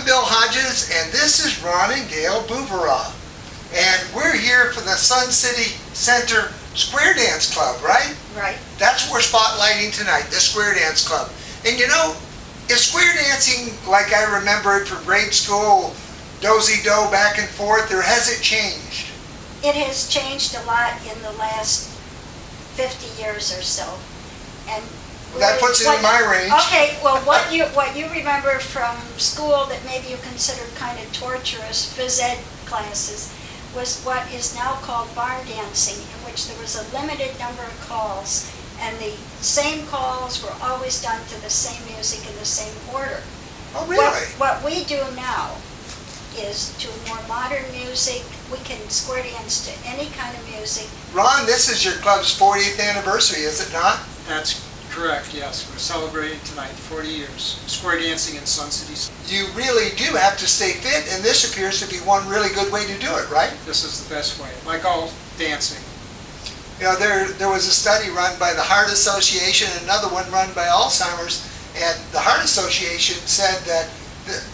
Bill Hodges, and this is Ron and Gail Bouvera. And we're here for the Sun City Center Square Dance Club, right? Right. That's what we're spotlighting tonight, the Square Dance Club. And you know, is square dancing like I remember it from grade school, do-si-do back and forth, or has it changed? It has changed a lot in the last 50 years or so. And that puts it in my range. Okay, well, what you remember from school that maybe you considered kind of torturous phys ed classes was what is now called barn dancing, in which there was a limited number of calls, and the same calls were always done to the same music in the same order. Oh, really? What we do now is to more modern music. We can square dance to any kind of music. Ron, this is your club's 40th anniversary, is it not? That's correct, yes. We're celebrating tonight 40 years of square dancing in Sun City. You really do have to stay fit, and this appears to be one really good way to do it, right? This is the best way, like all dancing. You know, there was a study run by the Heart Association and another one run by Alzheimer's, and the Heart Association said that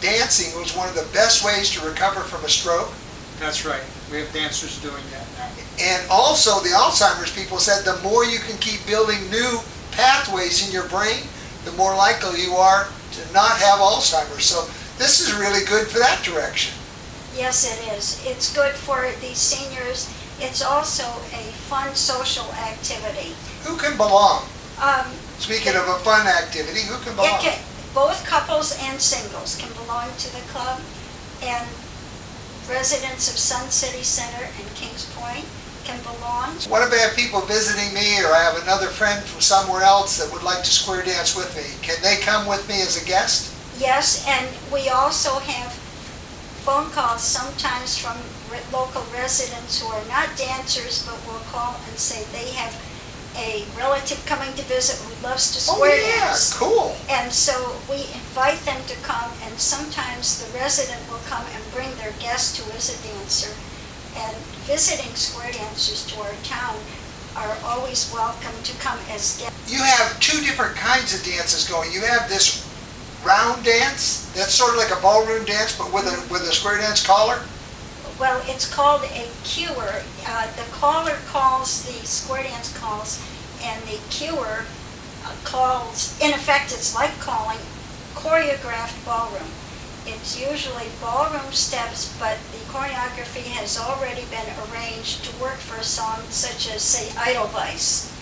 dancing was one of the best ways to recover from a stroke. That's right. We have dancers doing that now. And also the Alzheimer's people said the more you can keep building new pathways in your brain, the more likely you are to not have Alzheimer's. So this is really good for that direction. Yes, it is. It's good for these seniors. It's also a fun social activity. Who can belong? Speaking of a fun activity, who can belong? Both couples and singles can belong to the club, and residents of Sun City Center and Kings Point can belong. What if I have people visiting me, or I have another friend from somewhere else that would like to square dance with me? Can they come with me as a guest? Yes, and we also have phone calls sometimes from local residents who are not dancers but will call and say they have a relative coming to visit who loves to square dance. Cool. And so we invite them to come, and sometimes the resident will come and bring their guest who is a dancer. And visiting square dancers to our town are always welcome to come as guests. You have two different kinds of dances going. You have this round dance that's sort of like a ballroom dance, but with a square dance caller. Well, it's called a cuer. The caller calls the square dance calls, and the cuer calls, in effect it's like calling choreographed ballroom. It's usually ballroom steps, but the choreography has already been arranged to work for a song such as, say, Edelweiss.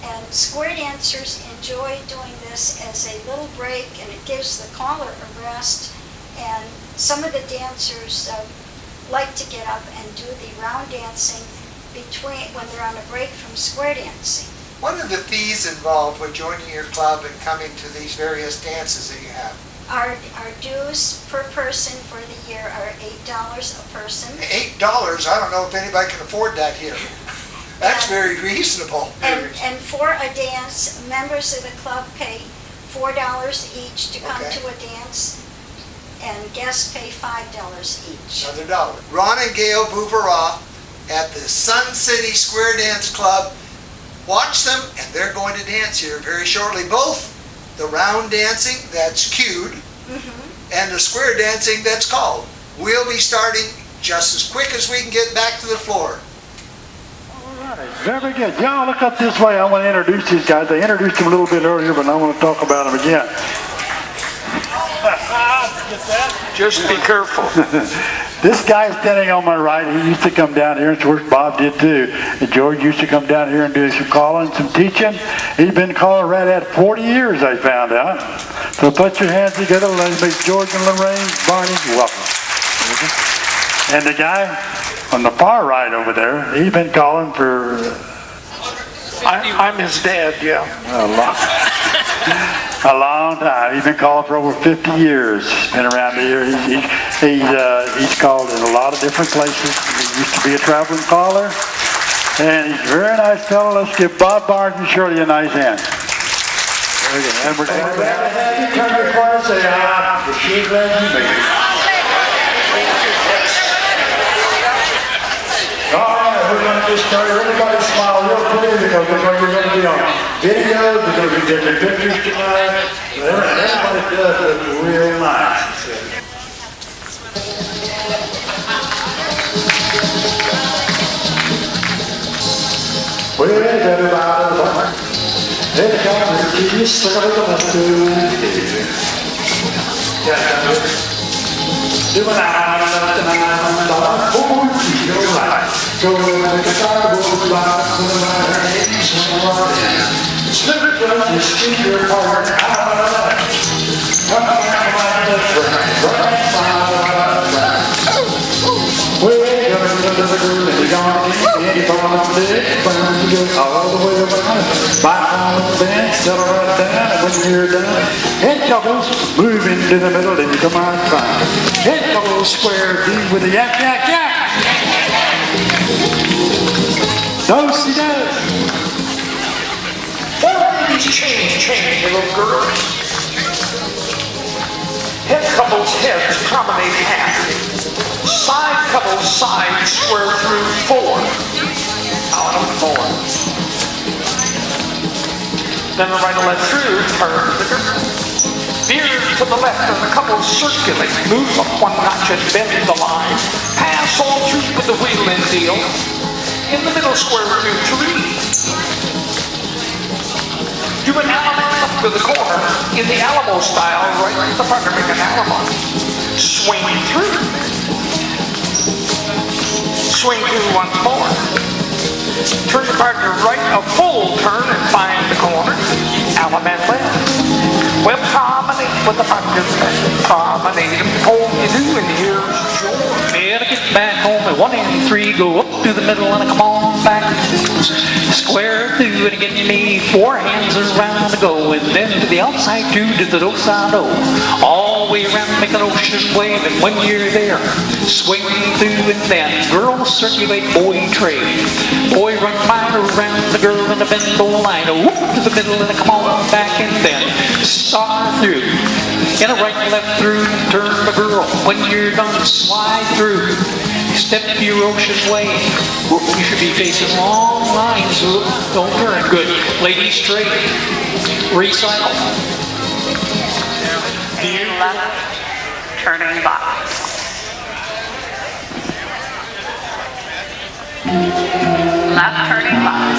And square dancers enjoy doing this as a little break, and it gives the caller a rest. And some of the dancers like to get up and do the round dancing when they're on a break from square dancing. What are the fees involved with joining your club and coming to these various dances that you have? Our dues per person for the year are $8 a person. $8? I don't know if anybody can afford that here. That's very reasonable. And for a dance, members of the club pay $4 each to come to a dance, and guests pay $5 each. Another dollar. Ron and Gail Bouvera at the Sun City Square Dance Club. Watch them, and they're going to dance here very shortly. Both the round dancing that's cued and the square dancing that's called. We'll be starting just as quick as we can get back to the floor. All right, very good. Y'all look up this way. I want to introduce these guys. I introduced them a little bit earlier, but I want to talk about them again. Just be careful. This guy standing on my right, he used to come down here, and of course Bob did too. And George used to come down here and do some calling, some teaching. He's been calling right at 40 years, I found out. So put your hands together. Let's make George and Lorraine Barney welcome. And the guy on the far right over there, he's been calling for... I'm his dad, yeah. A long time. He's been calling for over 50 years. Been around here. He's called in a lot of different places. He used to be a traveling caller. And he's a very nice fellow. Let's give Bob Barnes and Shirley a nice hand. Very good. And we're glad to have you come to the corner and say, we're sure glad you made it. All right, we're going to just start. Everybody smile real pretty because we're going to be on video. We're going to be taking pictures tonight. Everybody does look real nice. All the way over back on the bench, settle right down, and when you're done, head couples, move into the middle, and you come out fine. Head couples, square D with a yak, yak, yak. Do-si-do. Ladies, change, little girls. Head couples, heads, promenade half. Side couples, side, square through 4. Out of 4. Then the right and left through, turn the girl. Veer to the left and the couple circulate. Move up 1 notch and bend the line. Pass all through with the wheel and deal. In the middle square through 3. Do an Alamo up to the corner in the Alamo style, right at the front of an Alamo. Swing through. Swing through once more. Turn the partner right, a full turn and find the corner. Element left. Well, promenade with the partner. Promenade them, hold you do, and here's your. Better get back home at 1 and 3, go up to the middle and come on back. Square through and again you need 4 hands around to go, and then to the outside 2 to the do-side do. All the way around, make an ocean wave, and when you're there, swing through and then girls circulate, boy trade. Boy run mile around the girl in the bendo line, whoop to the middle and come on back, and then star through. In a right and left through, turn the girl. When you're done, slide through. Step your ocean wave. You should be facing long lines. Don't turn. Good. Ladies straight. Recycle. Left turning box. Left turning box.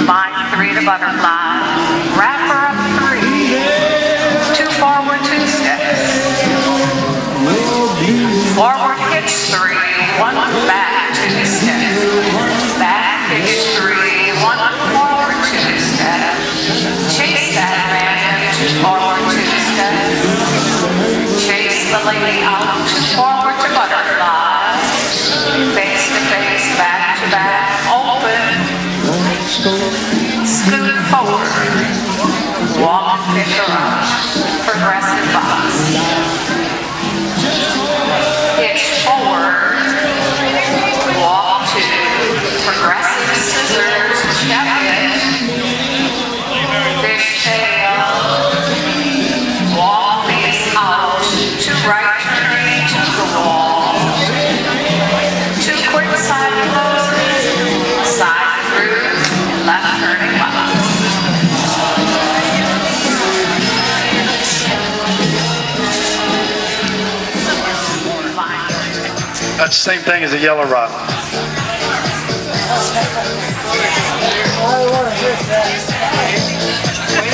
Line 3 to butterfly. Wrap her up 3. 2 forward, 2 steps. Forward hitch 3. 1 back, 2 steps. Back hitch 3. 1 forward, 2 steps. Chase that man. 2 forward, 2 steps. Chase the lady out. 2 forward to butterfly. Face to face, back to back. Open. Scoot forward. Walk and pick her up. Progressive box. Hitch forward. Walk 2. Progressive scissors. Step in. Fishtail. Walk face out. 2 right turning to the wall. 2 quick side closes. Side through. Left turning box. That's the same thing as a yellow rod. Wait